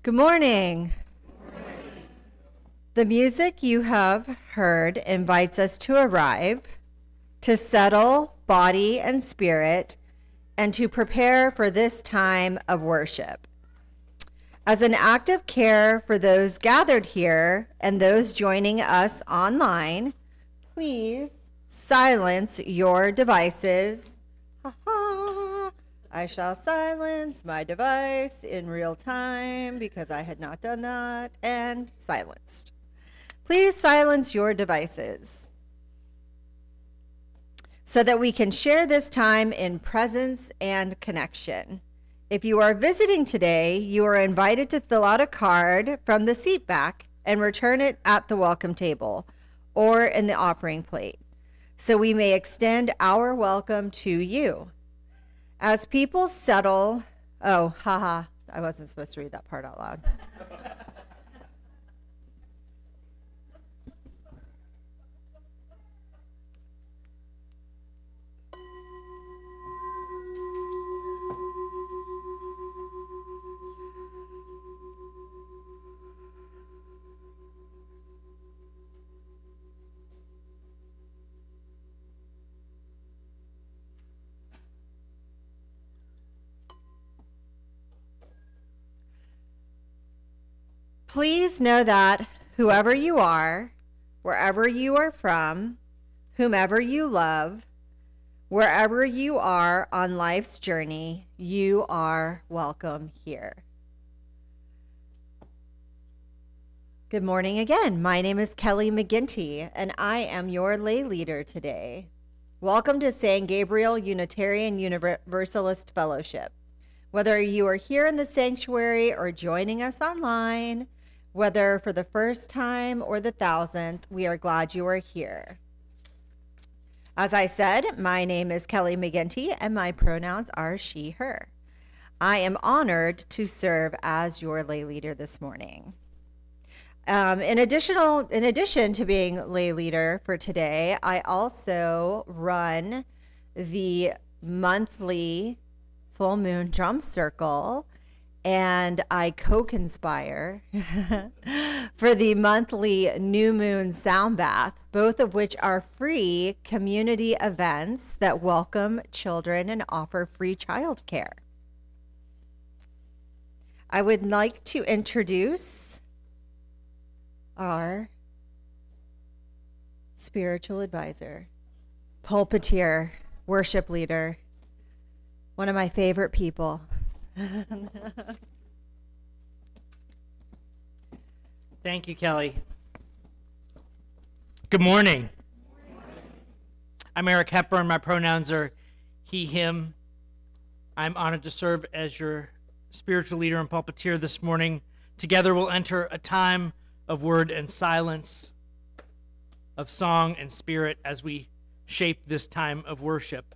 Good morning. The music you have heard invites us to arrive, to settle body and spirit, and to prepare for this time of worship. As an act of care for those gathered here and those joining us online, please silence your devices. I shall silence my device in real time because I had not done that, and silenced. Please silence your devices so that we can share this time in presence and connection. If you are visiting today, you are invited to fill out a card from the seat back and return it at the welcome table or in the offering plate, so we may extend our welcome to you. As people settle, I wasn't supposed to read that part out loud. Please know that whoever you are, wherever you are from, whomever you love, wherever you are on life's journey, you are welcome here. Good morning again. My name is Kelly McGinty, and I am your lay leader today. Welcome to San Gabriel Unitarian Universalist Fellowship. Whether you are here in the sanctuary or joining us online, whether for the first time or the 1,000th, we are glad you are here. As I said, my name is Kelly McGinty, and my pronouns are she, her. I am honored to serve as your lay leader this morning. In addition to being lay leader for today, I also run the monthly full moon drum circle, and I co-conspire for the monthly new moon sound bath, both of which are free community events that welcome children and offer free childcare. I would like to introduce our spiritual advisor, pulpiteer, worship leader, one of my favorite people. Thank you, Kelly. Good morning. I'm Eric Hepburn. My pronouns are he, him. I'm honored to serve as your spiritual leader and pulpiteer this morning. Together we'll enter a time of word and silence, of song and spirit as we shape this time of worship.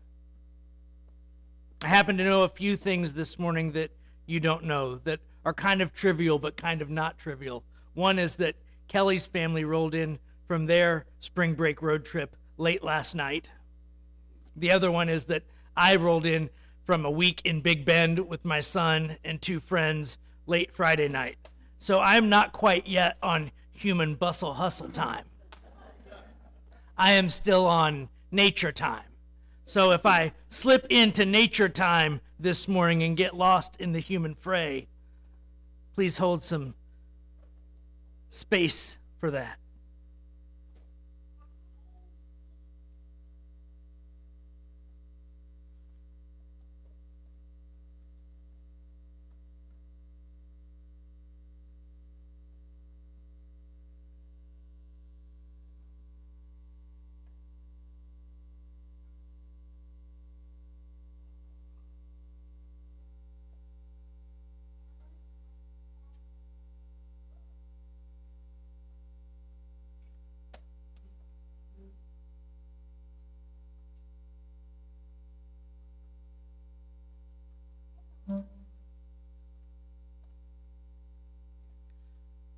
I happen to know a few things this morning that you don't know that are kind of trivial but kind of not trivial. One is that Kelly's family rolled in from their spring break road trip late last night. The other one is that I rolled in from a week in Big Bend with my son and two friends late Friday night. So I'm not quite yet on human bustle hustle time. I am still on nature time. So if I slip into nature time this morning and get lost in the human fray, please hold some space for that.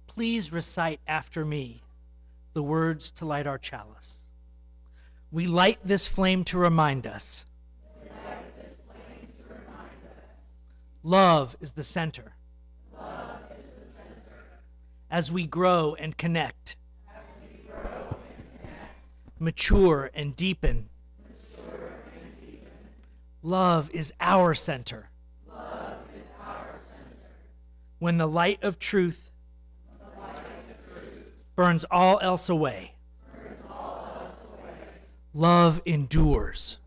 Please recite after me the words to light our chalice. We light this flame to remind us. Love is the center. as we grow and connect, mature and deepen. Love is our center. When the light of truth burns all else away, love endures.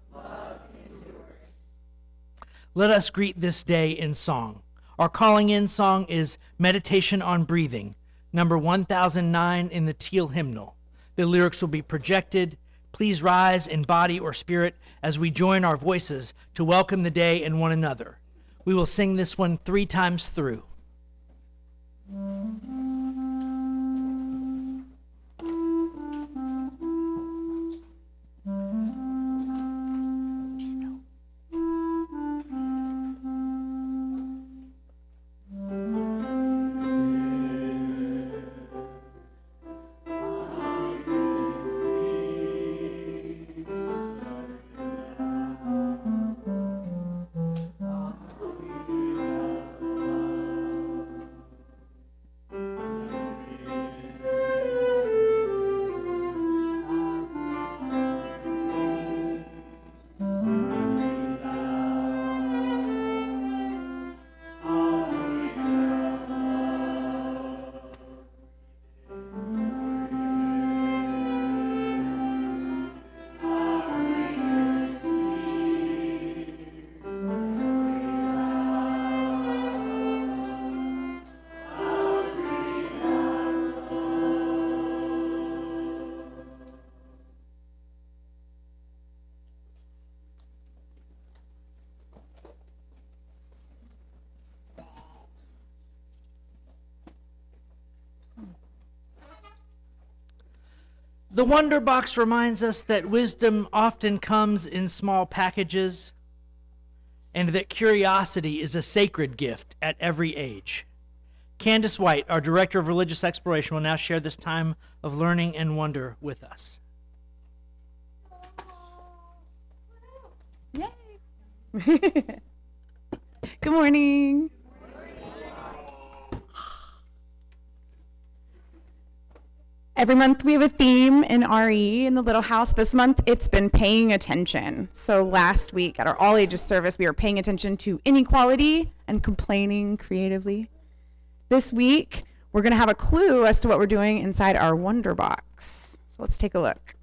Let us greet this day in song. Our calling in song is Meditation on Breathing, number 1009 in the Teal hymnal. The lyrics will be projected. Please rise in body or spirit as we join our voices to welcome the day and one another. We will sing this one 3 times through. The Wonder Box reminds us that wisdom often comes in small packages and that curiosity is a sacred gift at every age. Candace White, our Director of Religious Exploration, will now share this time of learning and wonder with us. Yay! Good morning. Every month we have a theme in RE in the Little House. This month it's been paying attention. So last week at our all ages service, we were paying attention to inequality and complaining creatively. This week, we're going to have a clue as to what we're doing inside our Wonder Box. So let's take a look.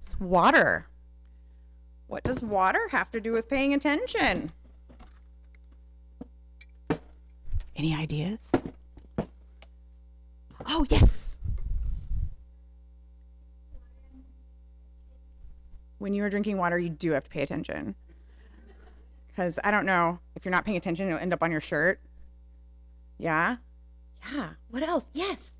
It's water. What does water have to do with paying attention? Any ideas? Oh, yes. When you are drinking water, you do have to pay attention. Because I don't know, if you're not paying attention, it'll end up on your shirt. Yeah? Yeah. What else? Yes.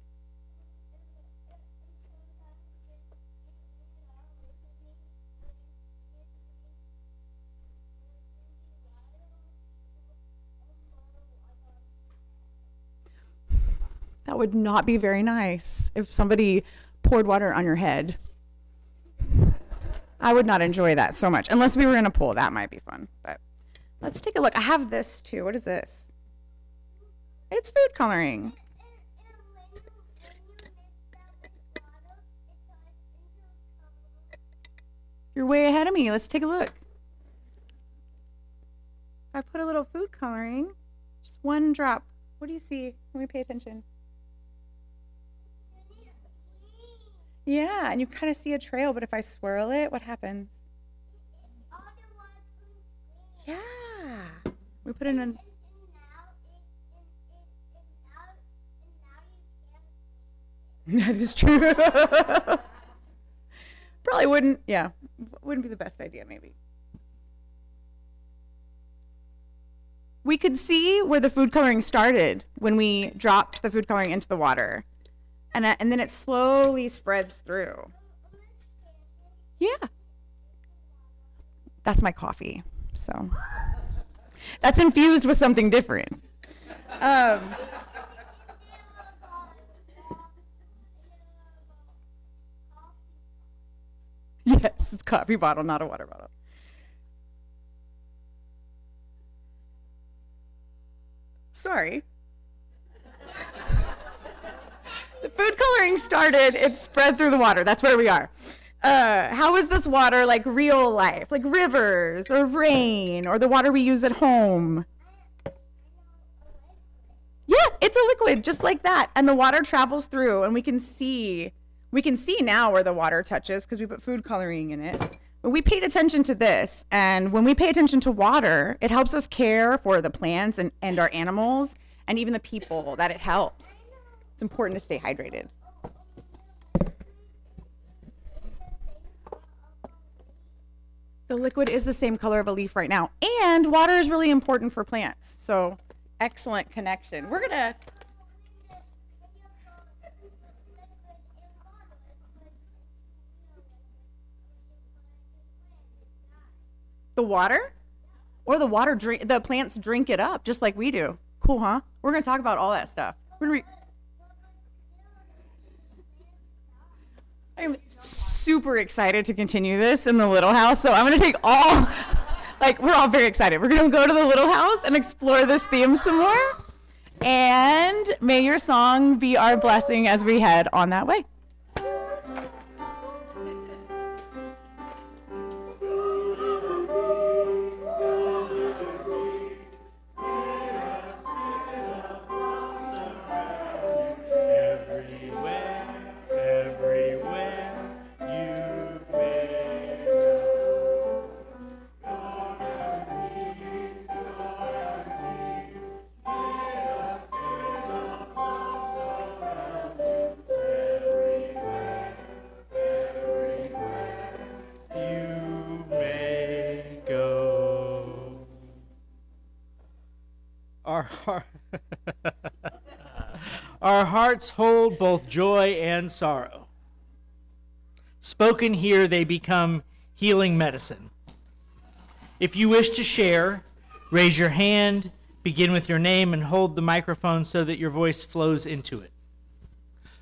That would not be very nice if somebody poured water on your head. I would not enjoy that so much. Unless we were in a pool, that might be fun. But let's take a look. I have this too. What is this? It's food coloring. You're way ahead of me. Let's take a look. I put a little food coloring. Just one drop. What do you see? Let me pay attention. Yeah, and you kind of see a trail, but if I swirl it, what happens? Yeah. We put in a... That is true. Probably wouldn't be the best idea, maybe. We could see where the food coloring started when we dropped the food coloring into the water. And then it slowly spreads through. Yeah. That's my coffee. So that's infused with something different. Yes, it's a coffee bottle, not a water bottle. Sorry. The food coloring started, it spread through the water. That's where we are. How is this water like real life? Like rivers or rain or the water we use at home? Yeah, it's a liquid just like that. And the water travels through and we can see now where the water touches because we put food coloring in it. But we paid attention to this. And when we pay attention to water, it helps us care for the plants and our animals and even the people that it helps. It's important to stay hydrated. The liquid is the same color of a leaf right now. And water is really important for plants. So excellent connection. We're going to... The water? Or the plants drink it up just like we do. Cool, huh? We're going to talk about all that stuff. I'm super excited to continue this in the little house. So I'm going to take we're all very excited. We're going to go to the little house and explore this theme some more. And may your song be our blessing as we head on that way. Our hearts hold both joy and sorrow. Spoken here, they become healing medicine. If you wish to share, raise your hand, begin with your name, and hold the microphone so that your voice flows into it.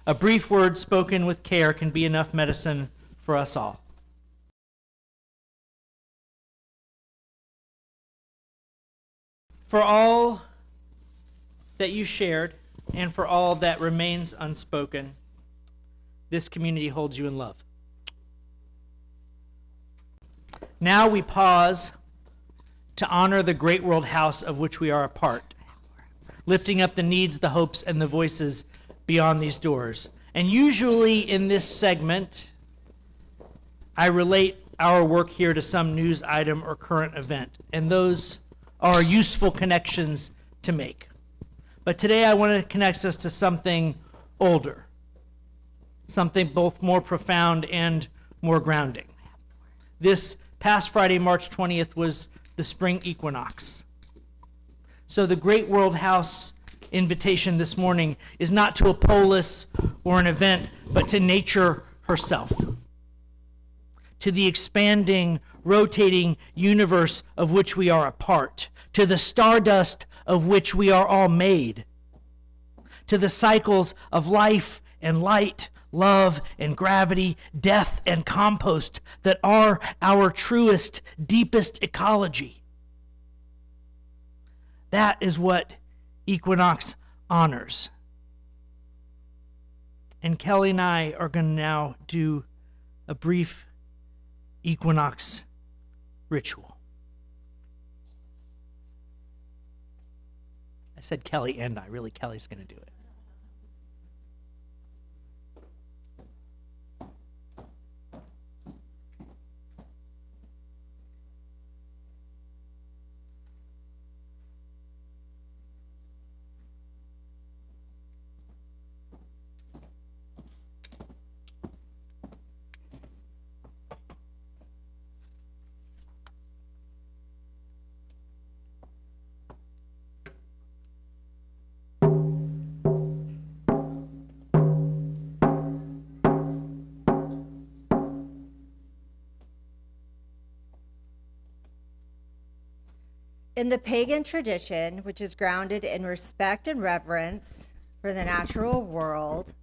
A brief word spoken with care can be enough medicine for us all. For all that you shared, and for all that remains unspoken, this community holds you in love. Now we pause to honor the great world house of which we are a part, lifting up the needs, the hopes, and the voices beyond these doors. And usually in this segment, I relate our work here to some news item or current event, and those are useful connections to make. But today I want to connect us to something older, something both more profound and more grounding. This past Friday, March 20th, was the spring equinox. So the Great World House invitation this morning is not to a polis or an event, but to nature herself, to the expanding, rotating universe of which we are a part, to the stardust of which we are all made, to the cycles of life and light, love and gravity, death and compost that are our truest, deepest ecology. That is what Equinox honors. And Kelly and I are going to now do a brief equinox ritual. I said Kelly and I. Really, Kelly's going to do it. In the pagan tradition, which is grounded in respect and reverence for the natural world,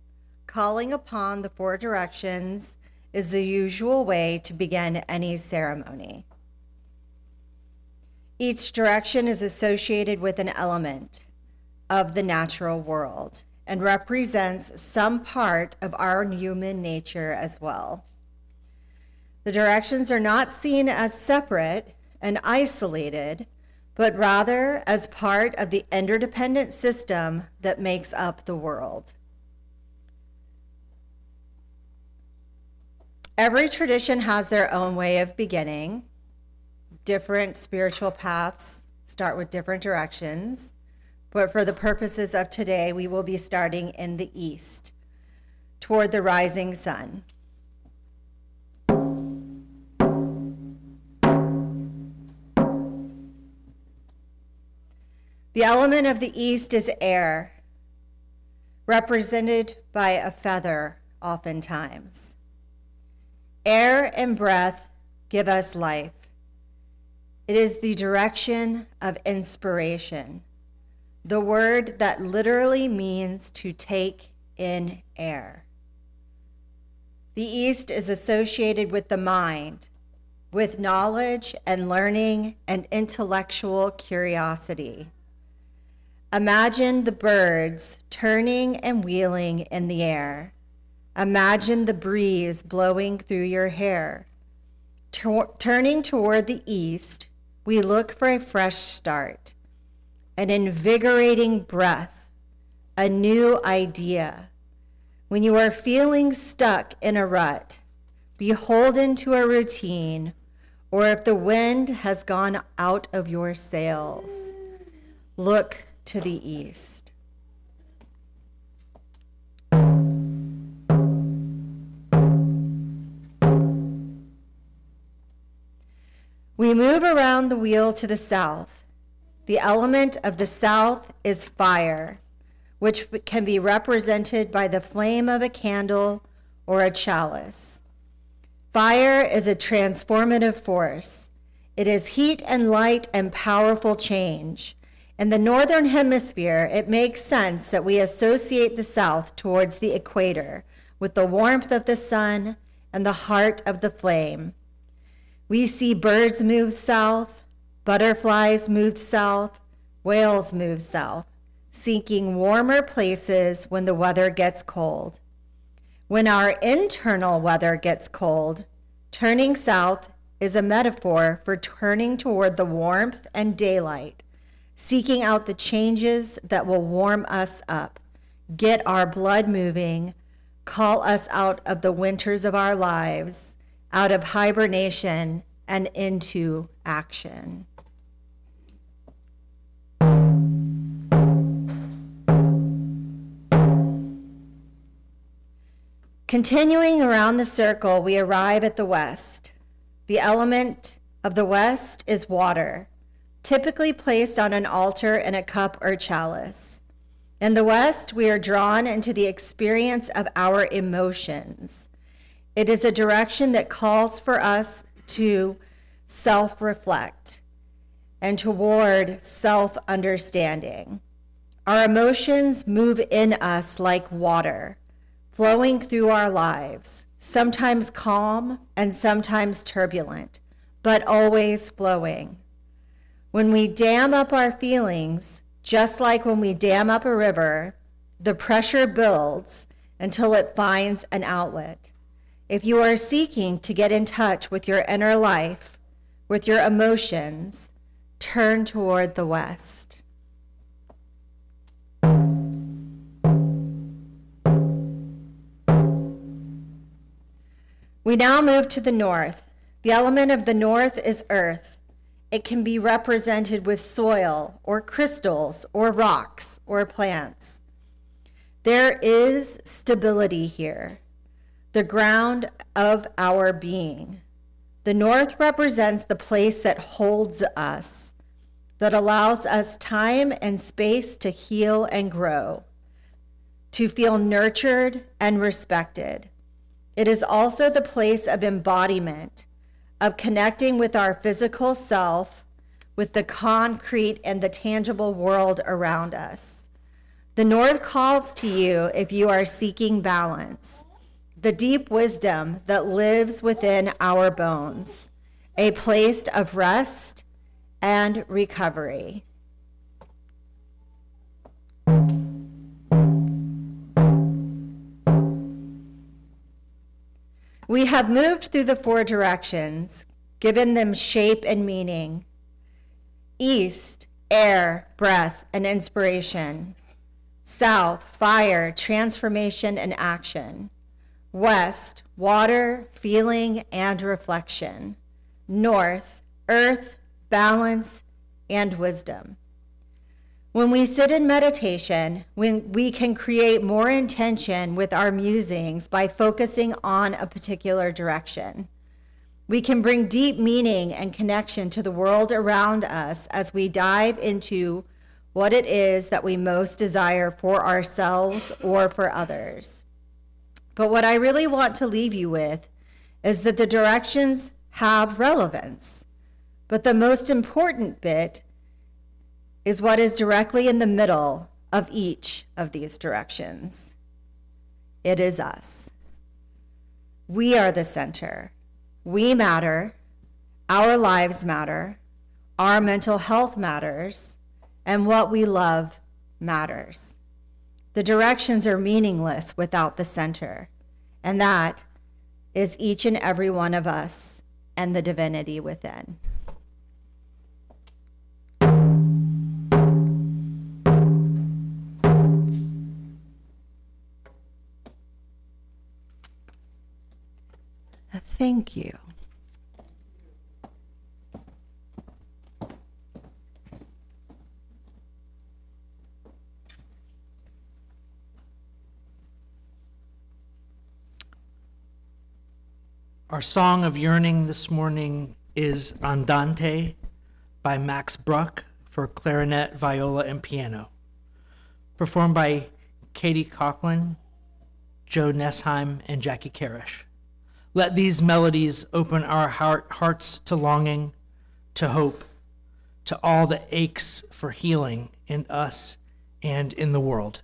calling upon the four directions is the usual way to begin any ceremony. Each direction is associated with an element, of the natural world and represents some part of our human nature as well. The directions are not seen as separate and isolated, but rather as part of the interdependent system that makes up the world. Every tradition has their own way of beginning. Different spiritual paths start with different directions, but for the purposes of today, we will be starting in the east, toward the rising sun. The element of the east is air, represented by a feather oftentimes. Air and breath give us life. It is the direction of inspiration, the word that literally means to take in air. The east is associated with the mind, with knowledge and learning and intellectual curiosity. Imagine the birds turning and wheeling in the air. Imagine the breeze blowing through your hair. Turning toward the east, we look for a fresh start, an invigorating breath, a new idea. When you are feeling stuck in a rut, beholden to a routine, or if the wind has gone out of your sails, look to the east. We move around the wheel to the south. The element of the south is fire, which can be represented by the flame of a candle or a chalice. Fire is a transformative force. It is heat and light and powerful change. In the northern hemisphere, it makes sense that we associate the south towards the equator with the warmth of the sun and the heart of the flame. We see birds move south, butterflies move south, whales move south, seeking warmer places when the weather gets cold. When our internal weather gets cold, turning south is a metaphor for turning toward the warmth and daylight, seeking out the changes that will warm us up, get our blood moving, call us out of the winters of our lives, out of hibernation and into action. Continuing around the circle, we arrive at the west. The element of the west is water, typically placed on an altar in a cup or chalice. In the west, we are drawn into the experience of our emotions. It is a direction that calls for us to self-reflect and toward self-understanding. Our emotions move in us like water, flowing through our lives, sometimes calm and sometimes turbulent, but always flowing. When we dam up our feelings, just like when we dam up a river, the pressure builds until it finds an outlet. If you are seeking to get in touch with your inner life, with your emotions, turn toward the west. We now move to the north. The element of the north is earth. It can be represented with soil or crystals or rocks or plants. There is stability here, the ground of our being. The north represents the place that holds us, that allows us time and space to heal and grow, to feel nurtured and respected. It is also the place of embodiment, of connecting with our physical self, with the concrete and the tangible world around us. The North calls to you if you are seeking balance, the deep wisdom that lives within our bones, a place of rest and recovery. We have moved through the 4 directions, given them shape and meaning. East, air, breath, and inspiration. South, fire, transformation, and action. West, water, feeling, and reflection. North, earth, balance, and wisdom. When we sit in meditation, we can create more intention with our musings by focusing on a particular direction. We can bring deep meaning and connection to the world around us as we dive into what it is that we most desire for ourselves or for others. But what I really want to leave you with is that the directions have relevance. But the most important bit is what is directly in the middle of each of these directions. It is us. We are the center. We matter. Our lives matter. Our mental health matters. And what we love matters. The directions are meaningless without the center. And that is each and every one of us and the divinity within. Thank you. Our song of yearning this morning is Andante by Max Bruck for clarinet, viola, and piano, performed by Katie Coughlin, Joe Nessheim, and Jackie Karish. Let these melodies open our hearts to longing, to hope, to all the aches for healing in us and in the world.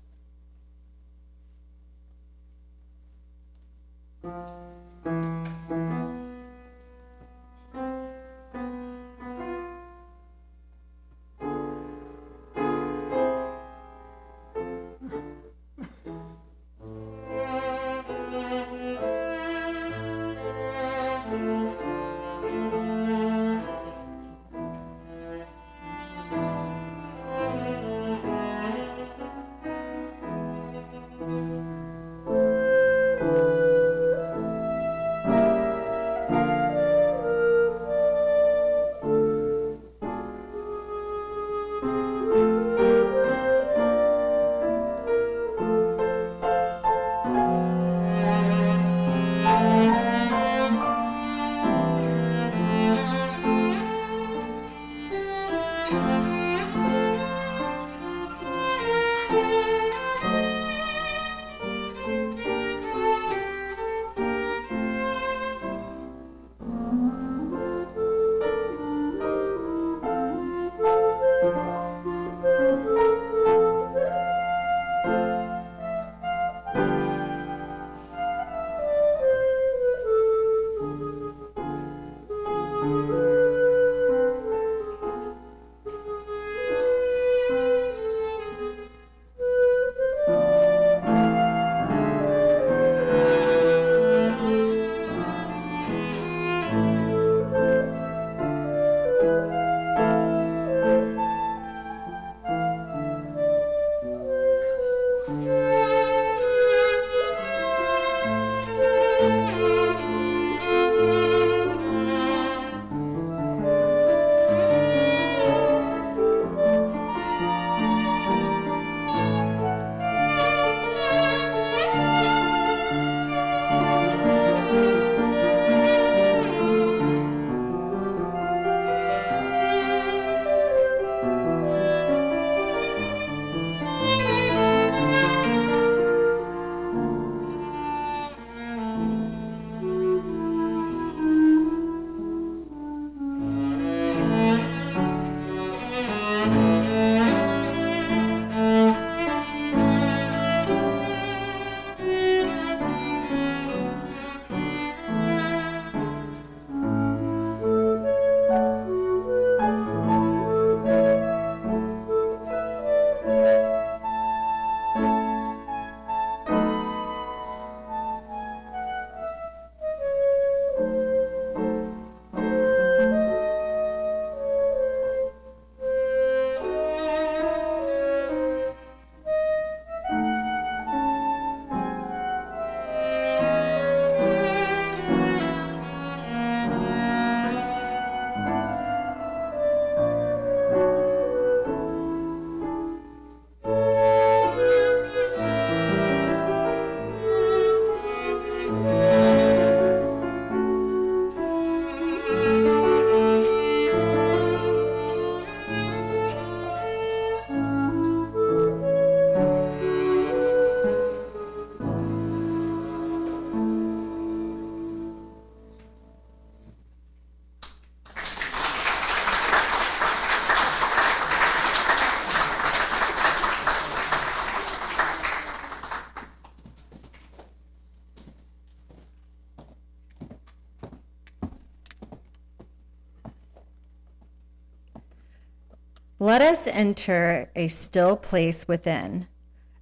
Let us enter a still place within,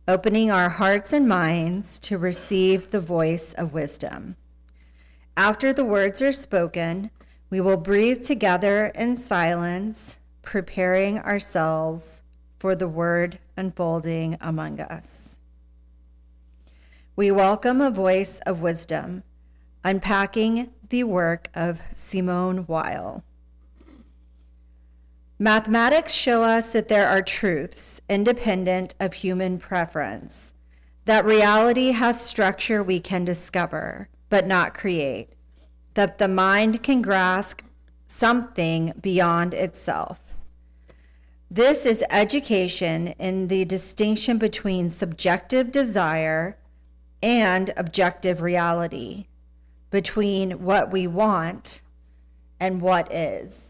opening our hearts and minds to receive the voice of wisdom. After the words are spoken, we will breathe together in silence, preparing ourselves for the word unfolding among us. We welcome a voice of wisdom, unpacking the work of Simone Weil. Mathematics show us that there are truths independent of human preference, that reality has structure we can discover, but not create, that the mind can grasp something beyond itself. This is education in the distinction between subjective desire and objective reality, between what we want and what is.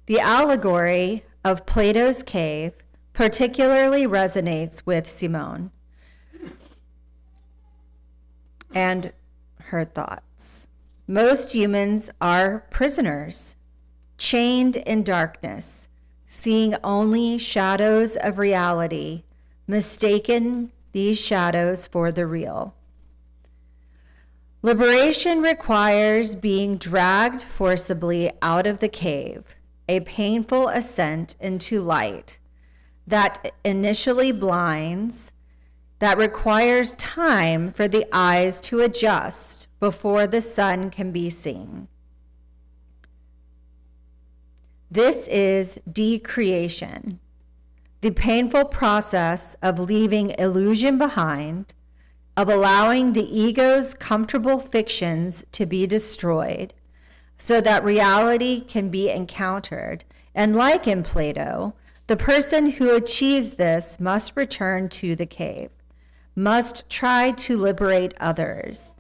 The allegory of Plato's cave particularly resonates with Simone and her thoughts. Most humans are prisoners, chained in darkness, seeing only shadows of reality, mistaking these shadows for the real. Liberation requires being dragged forcibly out of the cave, a painful ascent into light that initially blinds, that requires time for the eyes to adjust before the sun can be seen. This is decreation, the painful process of leaving illusion behind, of allowing the ego's comfortable fictions to be destroyed, so that reality can be encountered. And like in Plato, the person who achieves this must return to the cave, must try to liberate others,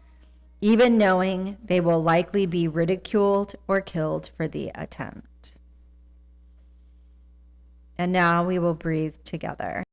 even knowing they will likely be ridiculed or killed for the attempt. And now we will breathe together.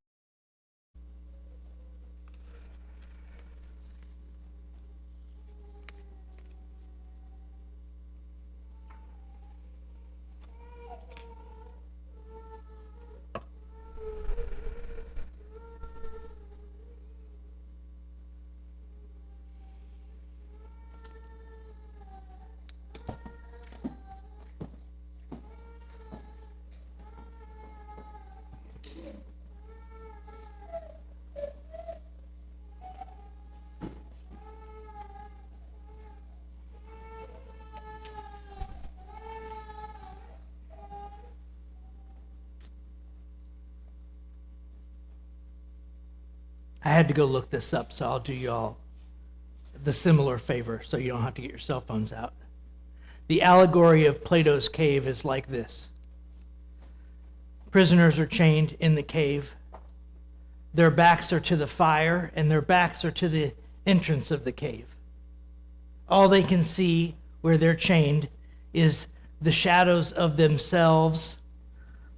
I had to go look this up, so I'll do y'all the similar favor so you don't have to get your cell phones out. The allegory of Plato's cave is like this. Prisoners are chained in the cave. Their backs are to the fire, and their backs are to the entrance of the cave. All they can see where they're chained is the shadows of themselves,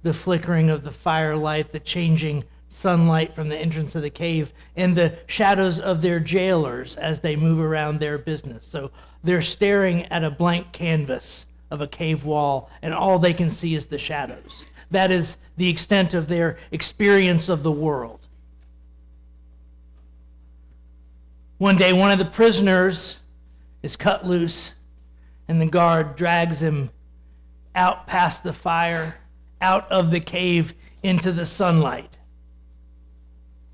the flickering of the firelight, the changing sunlight from the entrance of the cave, and the shadows of their jailers as they move around their business. So they're staring at a blank canvas of a cave wall, and all they can see is the shadows. That is the extent of their experience of the world. One day, one of the prisoners is cut loose, and the guard drags him out past the fire, out of the cave into the sunlight.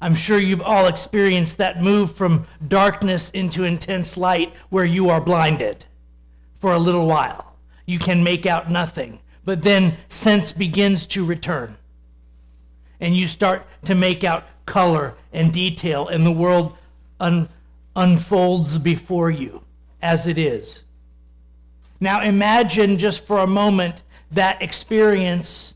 I'm sure you've all experienced that move from darkness into intense light where you are blinded for a little while. You can make out nothing, but then sense begins to return. And you start to make out color and detail, and the world unfolds before you as it is. Now imagine just for a moment that experience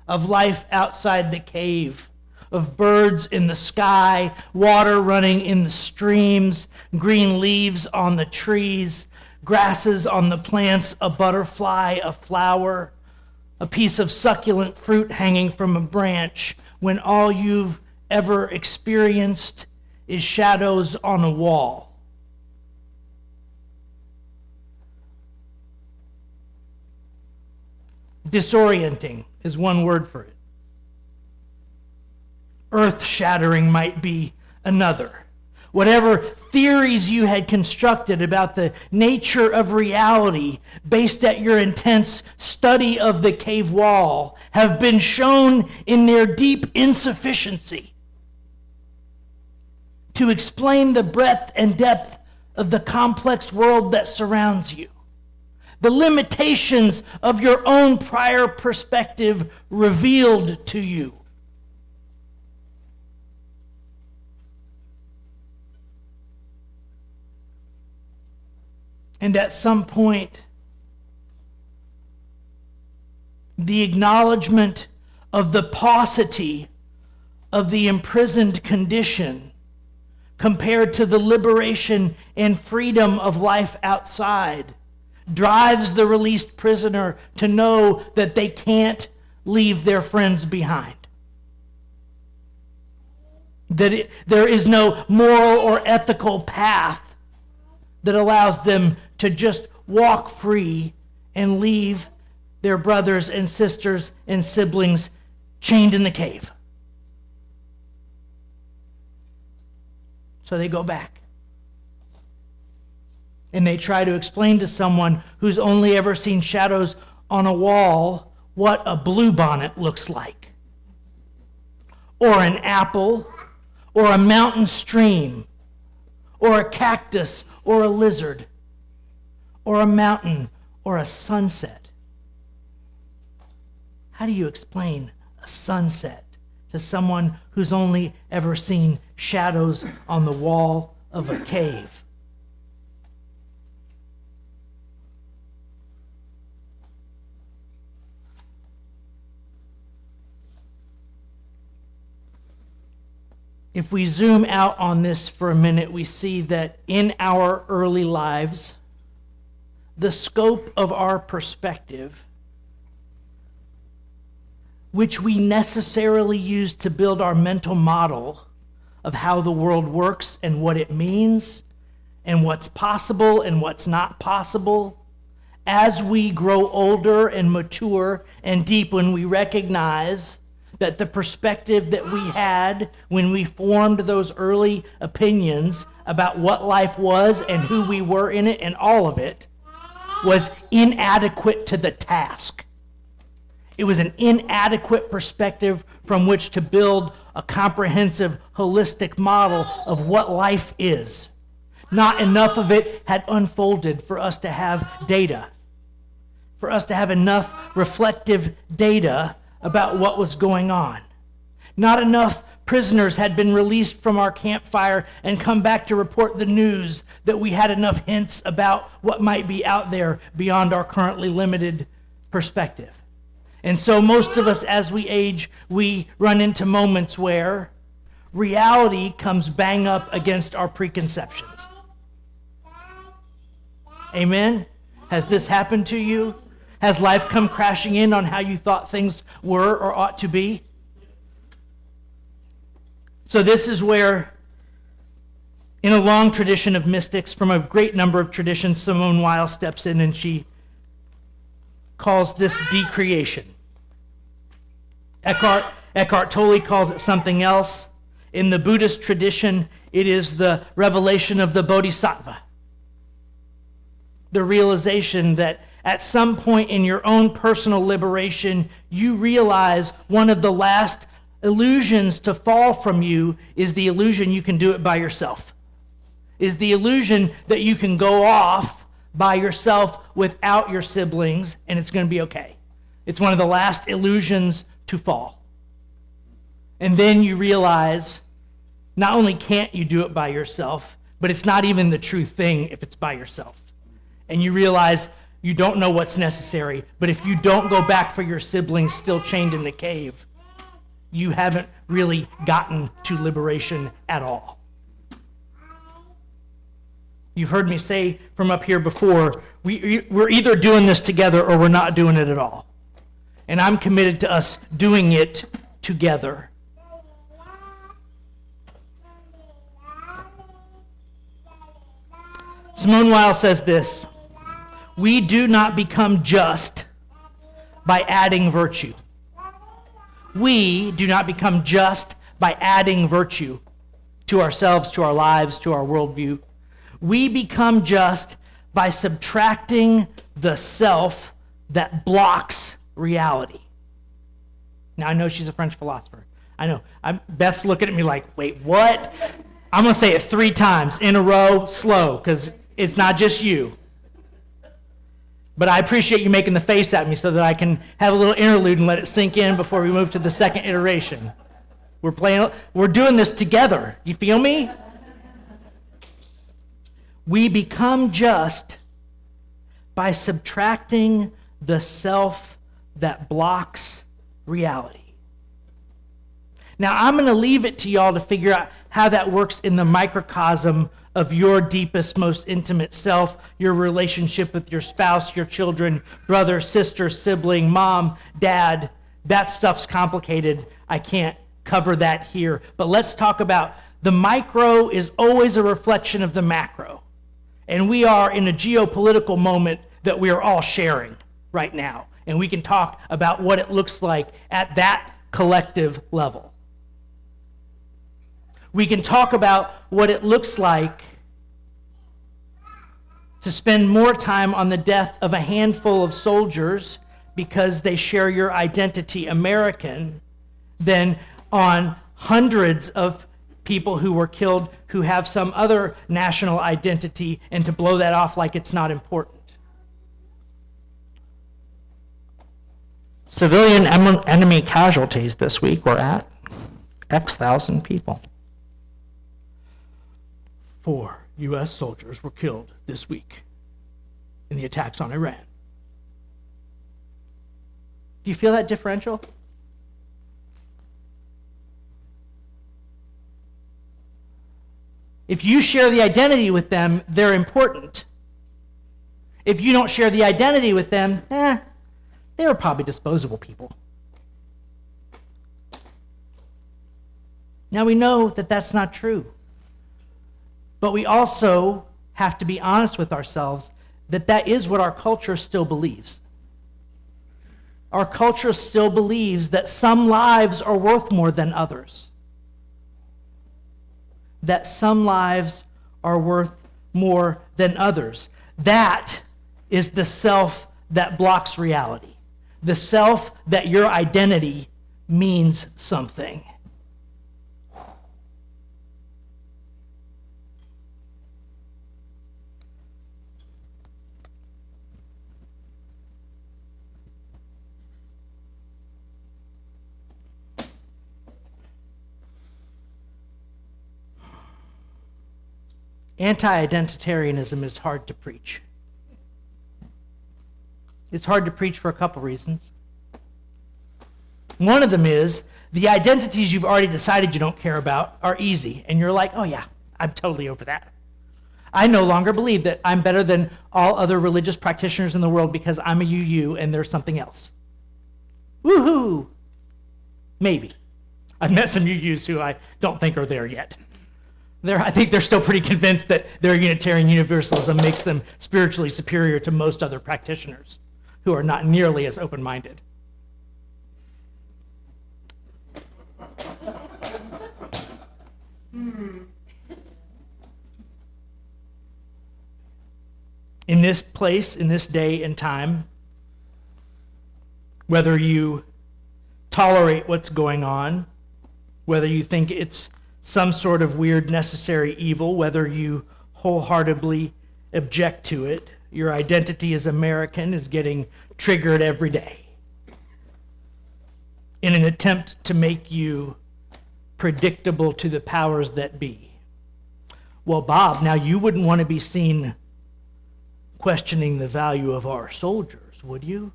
of life outside the cave, of birds in the sky, water running in the streams, green leaves on the trees, grasses on the plants, a butterfly, a flower, a piece of succulent fruit hanging from a branch, when all you've ever experienced is shadows on a wall. Disorienting is one word for it. Earth-shattering might be another. Whatever theories you had constructed about the nature of reality based at your intense study of the cave wall have been shown in their deep insufficiency to explain the breadth and depth of the complex world that surrounds you. The limitations of your own prior perspective revealed to you. And at some point, the acknowledgement of the paucity of the imprisoned condition compared to the liberation and freedom of life outside drives the released prisoner to know that they can't leave their friends behind. That there is no moral or ethical path that allows them to just walk free and leave their brothers and sisters and siblings chained in the cave. So they go back. And they try to explain to someone who's only ever seen shadows on a wall what a bluebonnet looks like, or an apple, or a mountain stream, or a cactus, or a lizard, or a mountain, or a sunset. How do you explain a sunset to someone who's only ever seen shadows on the wall of a cave? If we zoom out on this for a minute, we see that in our early lives, the scope of our perspective, which we necessarily use to build our mental model of how the world works and what it means and what's possible and what's not possible, as we grow older and mature and deep, when we recognize that the perspective that we had when we formed those early opinions about what life was and who we were in it and all of it was inadequate to the task. It was an inadequate perspective from which to build a comprehensive, holistic model of what life is. Not enough of it had unfolded for us to have data, for us to have enough reflective data about what was going on. Not enough prisoners had been released from our campfire and come back to report the news that we had enough hints about what might be out there beyond our currently limited perspective. And so most of us, as we age, we run into moments where reality comes bang up against our preconceptions. Amen? Has this happened to you? Has life come crashing in on how you thought things were or ought to be? So this is where, in a long tradition of mystics, from a great number of traditions, Simone Weil steps in and she calls this decreation. Eckhart Tolle calls it something else. In the Buddhist tradition, it is the revelation of the bodhisattva. The realization that at some point in your own personal liberation, you realize one of the last illusions to fall from you is the illusion you can do it by yourself. Is the illusion that you can go off by yourself without your siblings and it's going to be okay. It's one of the last illusions to fall. And then you realize not only can't you do it by yourself, but it's not even the true thing if it's by yourself. And you realize you don't know what's necessary, but if you don't go back for your siblings still chained in the cave, you haven't really gotten to liberation at all. You've heard me say from up here before, we're either doing this together or we're not doing it at all. And I'm committed to us doing it together. Simone Weil says this: we do not become just by adding virtue. We do not become just by adding virtue to ourselves, to our lives, to our worldview. We become just by subtracting the self that blocks reality. Now, I know she's a French philosopher. I know. Beth's looking at me like, wait, what? I'm going to say it 3 times in a row, slow, because it's not just you. But I appreciate you making the face at me so that I can have a little interlude and let it sink in before we move to the second iteration. We're doing this together. You feel me? We become just by subtracting the self that blocks reality. Now, I'm going to leave it to y'all to figure out how that works in the microcosm of your deepest, most intimate self, your relationship with your spouse, your children, brother, sister, sibling, mom, dad. That stuff's complicated. I can't cover that here. But let's talk about the micro is always a reflection of the macro. And we are in a geopolitical moment that we are all sharing right now. And we can talk about what it looks like at that collective level. We can talk about what it looks like to spend more time on the death of a handful of soldiers because they share your identity American than on hundreds of people who were killed who have some other national identity, and to blow that off like it's not important. Civilian enemy casualties this week were at X thousand people. 4 U.S. soldiers were killed this week in the attacks on Iran. Do you feel that differential? If you share the identity with them, they're important. If you don't share the identity with them, they were probably disposable people. Now we know that that's not true. But we also have to be honest with ourselves that that is what our culture still believes. Our culture still believes that some lives are worth more than others. That some lives are worth more than others. That is the self that blocks reality. The self that your identity means something. Anti-identitarianism is hard to preach. It's hard to preach for a couple reasons. One of them is the identities you've already decided you don't care about are easy, and you're like, oh yeah, I'm totally over that. I no longer believe that I'm better than all other religious practitioners in the world because I'm a UU and there's something else. Woohoo! Maybe. I've met some UUs who I don't think are there yet. I think they're still pretty convinced that their Unitarian Universalism makes them spiritually superior to most other practitioners who are not nearly as open-minded. In this place, in this day and time, whether you tolerate what's going on, whether you think it's some sort of weird necessary evil, whether you wholeheartedly object to it, your identity as American is getting triggered every day in an attempt to make you predictable to the powers that be. Well, Bob, now you wouldn't want to be seen questioning the value of our soldiers, would you?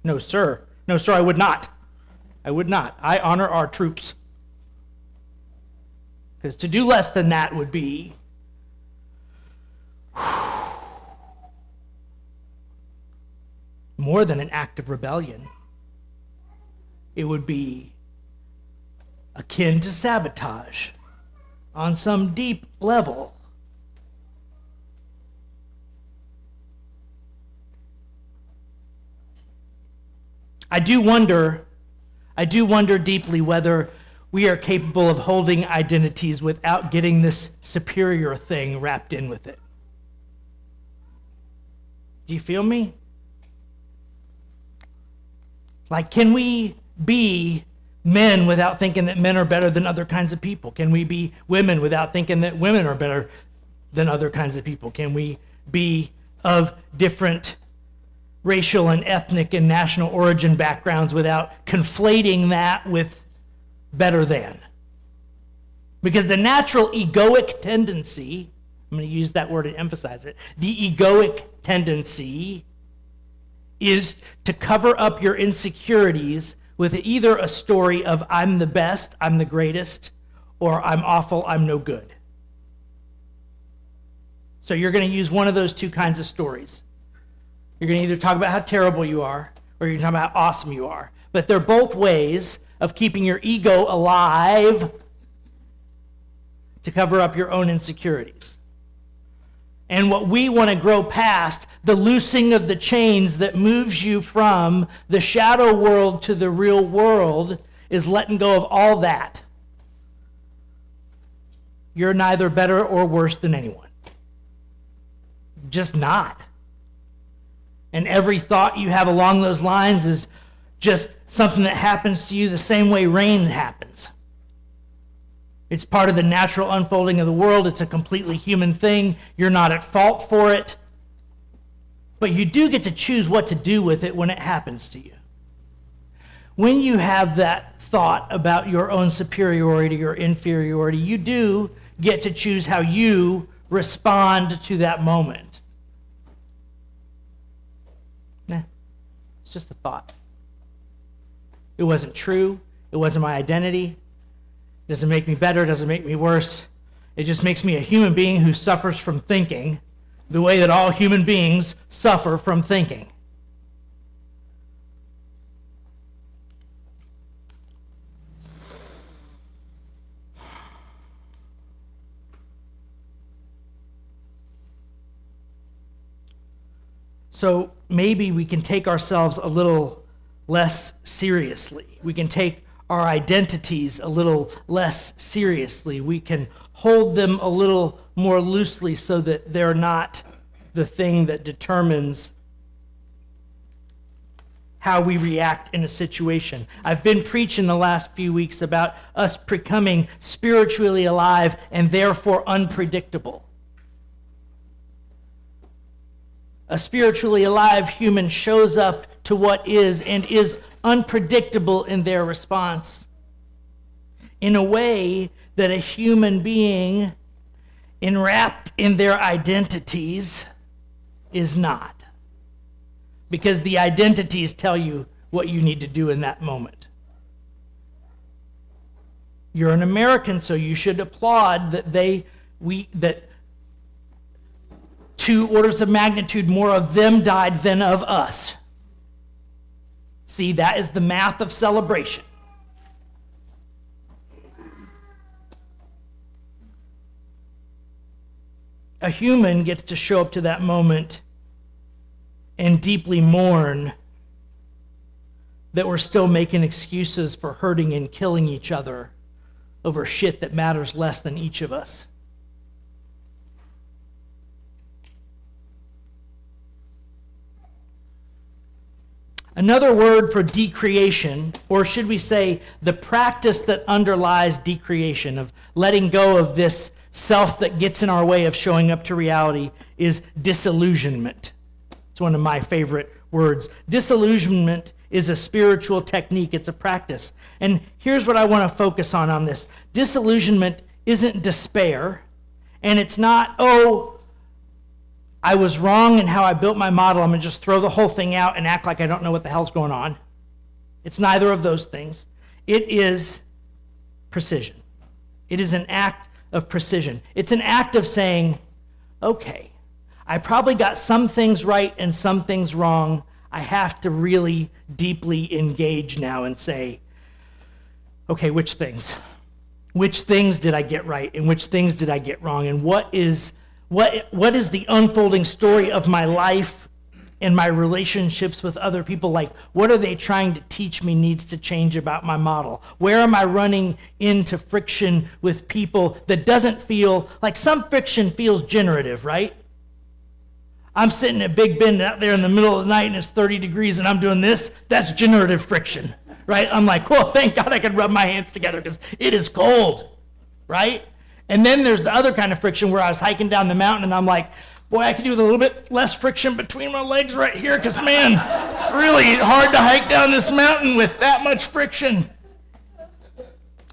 No, sir. No, sir, I would not. I would not. I honor our troops. Because to do less than that would be more than an act of rebellion. It would be akin to sabotage on some deep level. I do wonder deeply whether we are capable of holding identities without getting this superior thing wrapped in with it. Do you feel me? Like, can we be men without thinking that men are better than other kinds of people? Can we be women without thinking that women are better than other kinds of people? Can we be of different racial and ethnic and national origin backgrounds without conflating that with better than? Because the natural egoic tendency, I'm going to use that word and emphasize it, the egoic tendency is to cover up your insecurities with either a story of I'm the best, I'm the greatest, or I'm awful, I'm no good. So you're going to use one of those two kinds of stories. You're going to either talk about how terrible you are, or you're going to talk about how awesome you are. But they're both ways of keeping your ego alive to cover up your own insecurities. And what we want to grow past, the loosing of the chains that moves you from the shadow world to the real world, is letting go of all that. You're neither better or worse than anyone. Just not. And every thought you have along those lines is just something that happens to you the same way rain happens. It's part of the natural unfolding of the world. It's a completely human thing. You're not at fault for it. But you do get to choose what to do with it when it happens to you. When you have that thought about your own superiority or inferiority, you do get to choose how you respond to that moment. It's just a thought. It wasn't true. It wasn't my identity. It doesn't make me better. It doesn't make me worse. It just makes me a human being who suffers from thinking the way that all human beings suffer from thinking. So maybe we can take ourselves a little less seriously. We can take our identities a little less seriously. We can hold them a little more loosely so that they're not the thing that determines how we react in a situation. I've been preaching the last few weeks about us becoming spiritually alive and therefore unpredictable. A spiritually alive human shows up to what is and is unpredictable in their response in a way that a human being enwrapped in their identities is not. Because the identities tell you what you need to do in that moment. You're an American, so you should applaud that that 2 orders of magnitude more of them died than of us. See, that is the math of celebration. A human gets to show up to that moment and deeply mourn that we're still making excuses for hurting and killing each other over shit that matters less than each of us. Another word for decreation, or should we say the practice that underlies decreation, of letting go of this self that gets in our way of showing up to reality, is disillusionment. It's one of my favorite words. Disillusionment is a spiritual technique. It's a practice. And here's what I want to focus on this. Disillusionment isn't despair, and it's not, I was wrong in how I built my model. I'm going to just throw the whole thing out and act like I don't know what the hell's going on. It's neither of those things. It is precision. It is an act of precision. It's an act of saying, okay, I probably got some things right and some things wrong. I have to really deeply engage now and say, okay, which things? Which things did I get right and which things did I get wrong? And what is the unfolding story of my life in my relationships with other people, like what are they trying to teach me needs to change about my model? Where am I running into friction with people that doesn't feel, like some friction feels generative, right? I'm sitting at Big Bend out there in the middle of the night and it's 30 degrees and I'm doing this, that's generative friction, right? I'm like, oh, thank God I could rub my hands together because it is cold, right? And then there's the other kind of friction where I was hiking down the mountain and I'm like, boy, I could use a little bit less friction between my legs right here because, man, it's really hard to hike down this mountain with that much friction.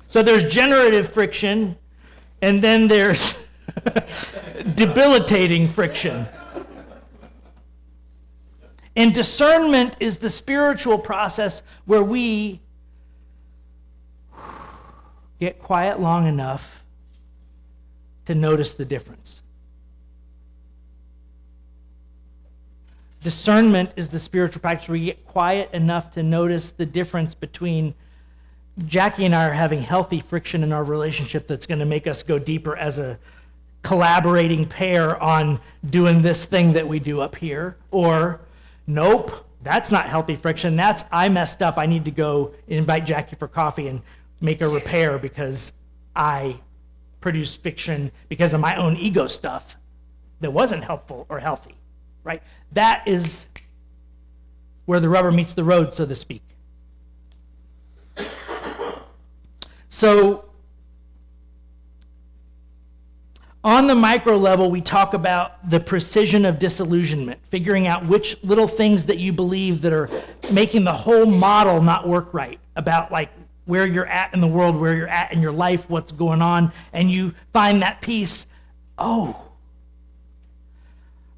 So there's generative friction, and then there's debilitating friction. And discernment is the spiritual process where we get quiet long enough to notice the difference. Discernment is the spiritual practice where we get quiet enough to notice the difference between Jackie and I are having healthy friction in our relationship that's going to make us go deeper as a collaborating pair on doing this thing that we do up here, or nope, that's not healthy friction. That's I messed up. I need to go invite Jackie for coffee and make a repair because I produced friction because of my own ego stuff that wasn't helpful or healthy. Right? That is where the rubber meets the road, so to speak. So, on the micro level, we talk about the precision of disillusionment, figuring out which little things that you believe that are making the whole model not work right, about like where you're at in the world, where you're at in your life, what's going on, and you find that piece, oh,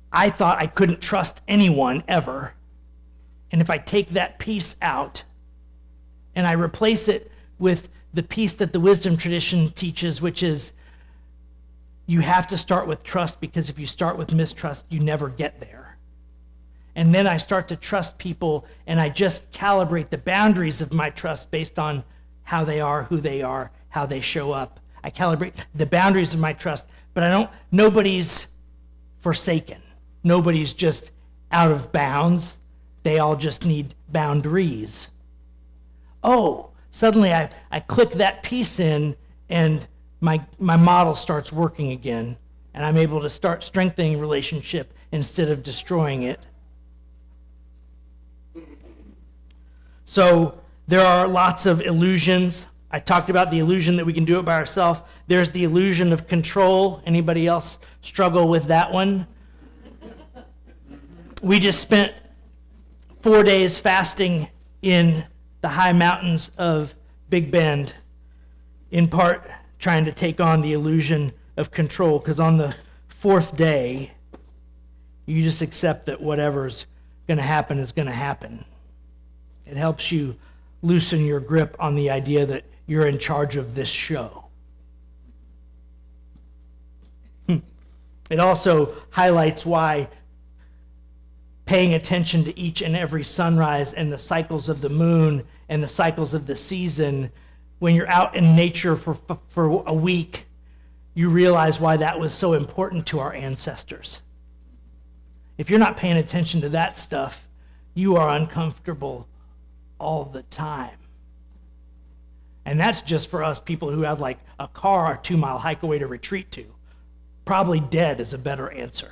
I thought I couldn't trust anyone ever. And if I take that piece out and I replace it with the piece that the wisdom tradition teaches, which is you have to start with trust, because if you start with mistrust, you never get there. And then I start to trust people and I just calibrate the boundaries of my trust based on how they are, who they are, how they show up. I calibrate the boundaries of my trust, but nobody's forsaken. Nobody's just out of bounds. They all just need boundaries. Oh, suddenly I click that piece in and my model starts working again, and I'm able to start strengthening relationship instead of destroying it. So there are lots of illusions. I talked about the illusion that we can do it by ourselves. There's the illusion of control. Anybody else struggle with that one? We just spent 4 days fasting in the high mountains of Big Bend, in part trying to take on the illusion of control, because on the fourth day, you just accept that whatever's going to happen is going to happen. It helps you loosen your grip on the idea that you're in charge of this show. It also highlights why paying attention to each and every sunrise and the cycles of the moon and the cycles of the season, when you're out in nature for a week, you realize why that was so important to our ancestors. If you're not paying attention to that stuff, you are uncomfortable all the time. And that's just for us people who have like a car or 2-mile hike away to retreat to. Probably dead is a better answer.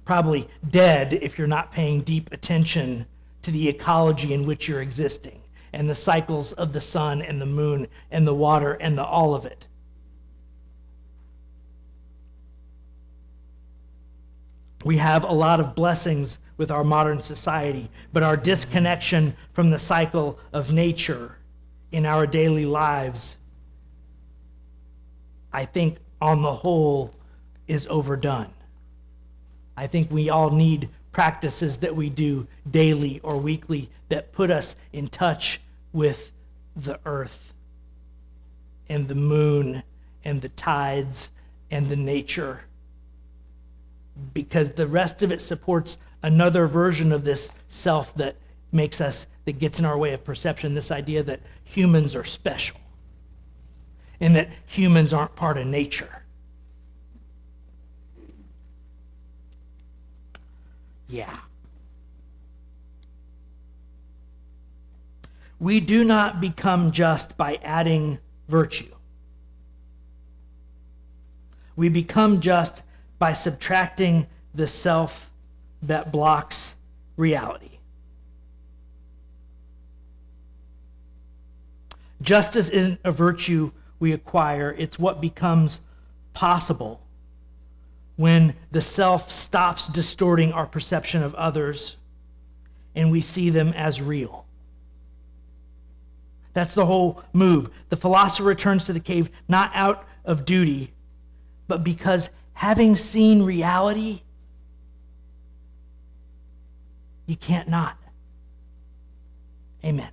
Probably dead if you're not paying deep attention to the ecology in which you're existing and the cycles of the sun and the moon and the water and all of it. We have a lot of blessings with our modern society, but our disconnection from the cycle of nature in our daily lives, I think on the whole, is overdone. I think we all need practices that we do daily or weekly that put us in touch with the earth and the moon and the tides and the nature, because the rest of it supports another version of this self that gets in our way of perception, this idea that humans are special and that humans aren't part of nature. Yeah. We do not become just by adding virtue. We become just by subtracting the self that blocks reality. Justice isn't a virtue we acquire, it's what becomes possible when the self stops distorting our perception of others and we see them as real. That's the whole move. The philosopher returns to the cave not out of duty, but because having seen reality, you can't not. Amen.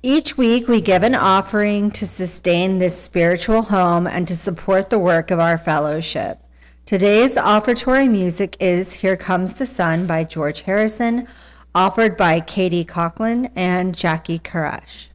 Each week, we give an offering to sustain this spiritual home and to support the work of our fellowship. Today's offertory music is Here Comes the Sun by George Harrison, offered by Katie Coughlin and Jackie Koresh.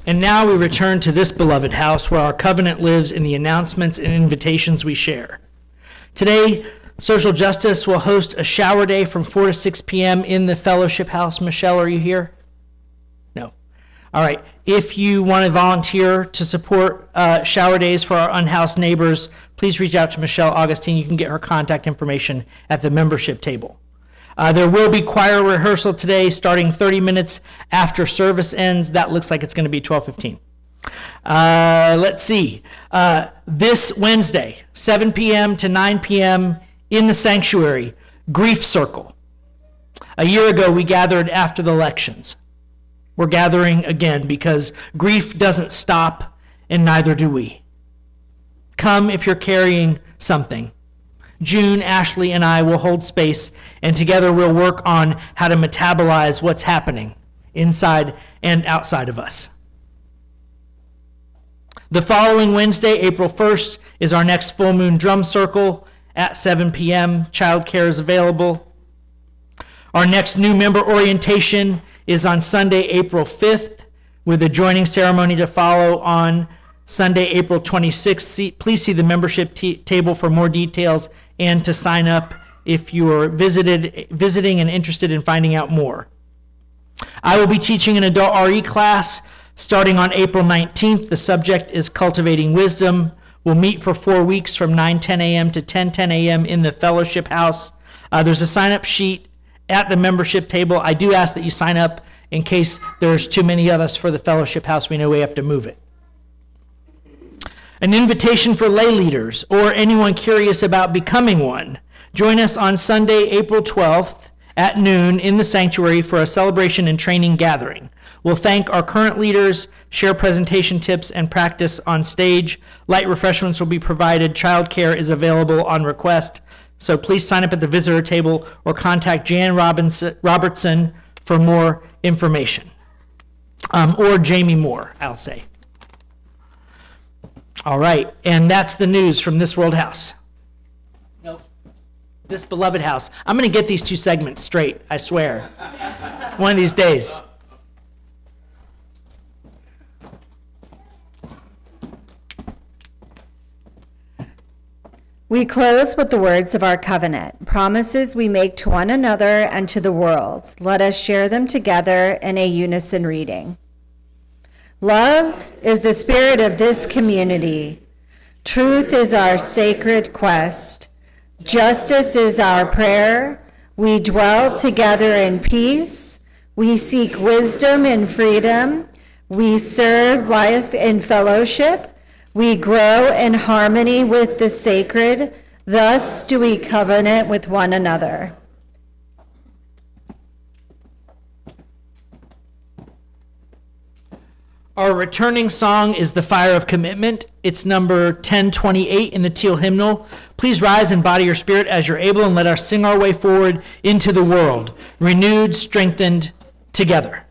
And now we return to this beloved house where our covenant lives in the announcements and invitations we share. Today, Social Justice will host a shower day from 4 to 6 p.m. in the fellowship house. Michelle, are you here? No. All right. If you want to volunteer to support shower days for our unhoused neighbors, please reach out to Michelle Augustine. You can get her contact information at the membership table. There will be choir rehearsal today starting 30 minutes after service ends. That looks like it's going to be 12:15. Let's see. This Wednesday, 7 p.m. to 9 p.m. in the sanctuary, Grief Circle. A year ago, we gathered after the elections. We're gathering again because grief doesn't stop, and neither do we. Come if you're carrying something. June, Ashley, and I will hold space, and together we'll work on how to metabolize what's happening inside and outside of us. The following Wednesday, April 1st, is our next full moon drum circle at 7 p.m. Childcare is available. Our next new member orientation is on Sunday, April 5th, with a joining ceremony to follow on Sunday, April 26th. Please see the membership table for more details and to sign up if you are visiting and interested in finding out more. I will be teaching an adult RE class Starting on April 19th, the subject is Cultivating Wisdom. We'll meet for 4 weeks from 9:10 a.m. to 10:10 a.m. in the fellowship house. There's a sign-up sheet at the membership table. I do ask that you sign up in case there's too many of us for the fellowship house. We know we have to move it. An invitation for lay leaders or anyone curious about becoming one. Join us on Sunday, April 12th at noon in the sanctuary for a celebration and training gathering. We'll thank our current leaders, share presentation tips, and practice on stage. Light refreshments will be provided. Childcare is available on request. So please sign up at the visitor table or contact Jan Robertson for more information. Or Jamie Moore, I'll say. All right, and that's the news from This World House. Nope. This beloved house. I'm going to get these two segments straight, I swear. One of these days. We close with the words of our covenant, promises we make to one another and to the world. Let us share them together in a unison reading. Love is the spirit of this community. Truth is our sacred quest. Justice is our prayer. We dwell together in peace. We seek wisdom and freedom. We serve life in fellowship. We grow in harmony with the sacred. Thus do we covenant with one another. Our returning song is The Fire of Commitment. It's number 1028 in the teal hymnal. Please rise and body your spirit as you're able, and let us sing our way forward into the world, renewed, strengthened, together.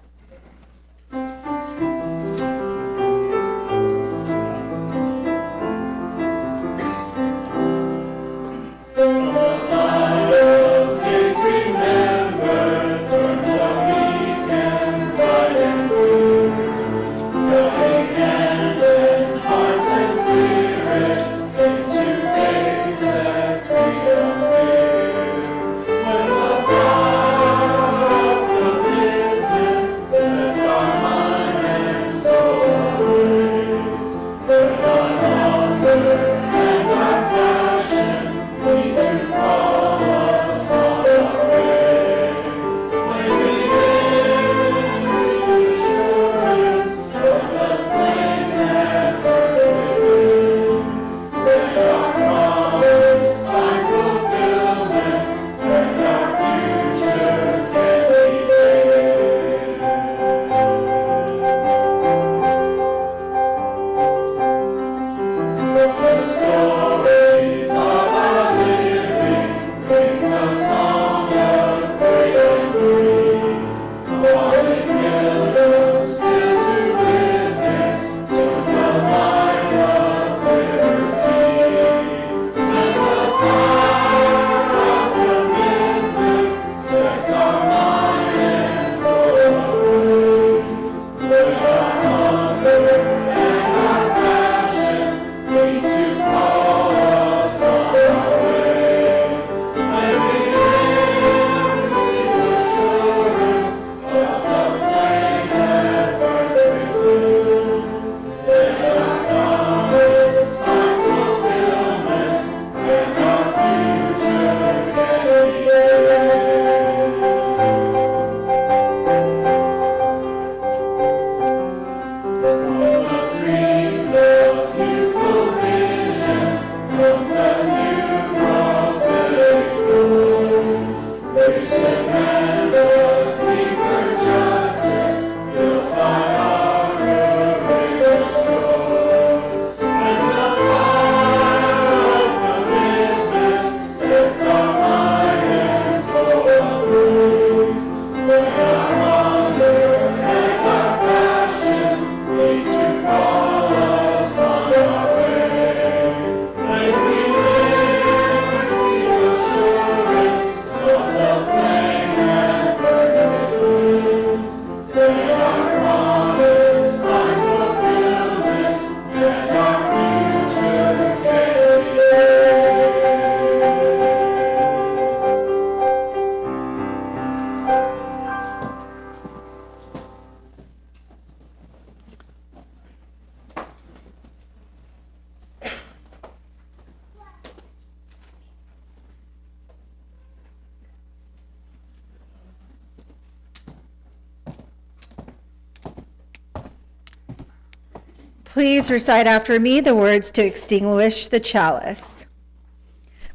Please recite after me the words to extinguish the chalice.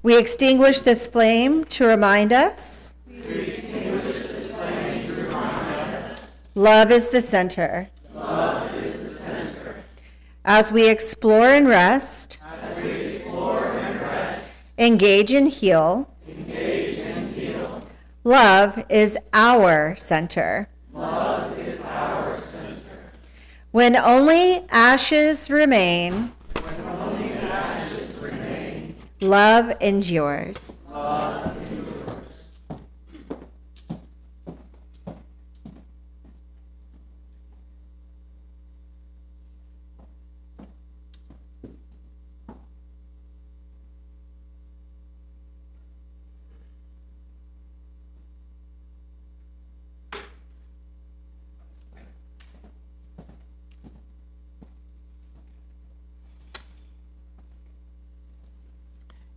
We extinguish this flame to remind us. Love is the center. As we explore and rest, engage and heal, love is our center. When only ashes remain, love endures.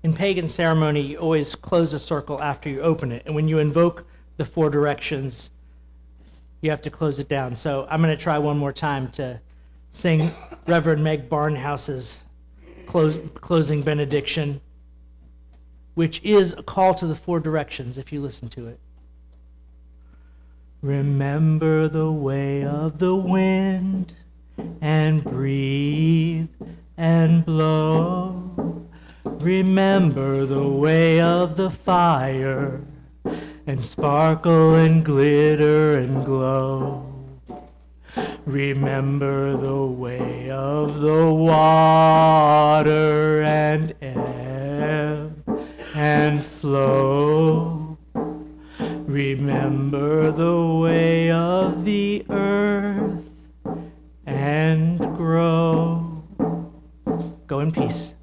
In pagan ceremony, you always close a circle after you open it. And when you invoke the 4 directions, you have to close it down. So I'm going to try one more time to sing Reverend Meg Barnhouse's closing benediction, which is a call to the 4 directions if you listen to it. Remember the way of the wind, and breathe and blow. Remember the way of the fire, and sparkle and glitter and glow. Remember the way of the water, and ebb and flow. Remember the way of the earth, and grow. Go in peace.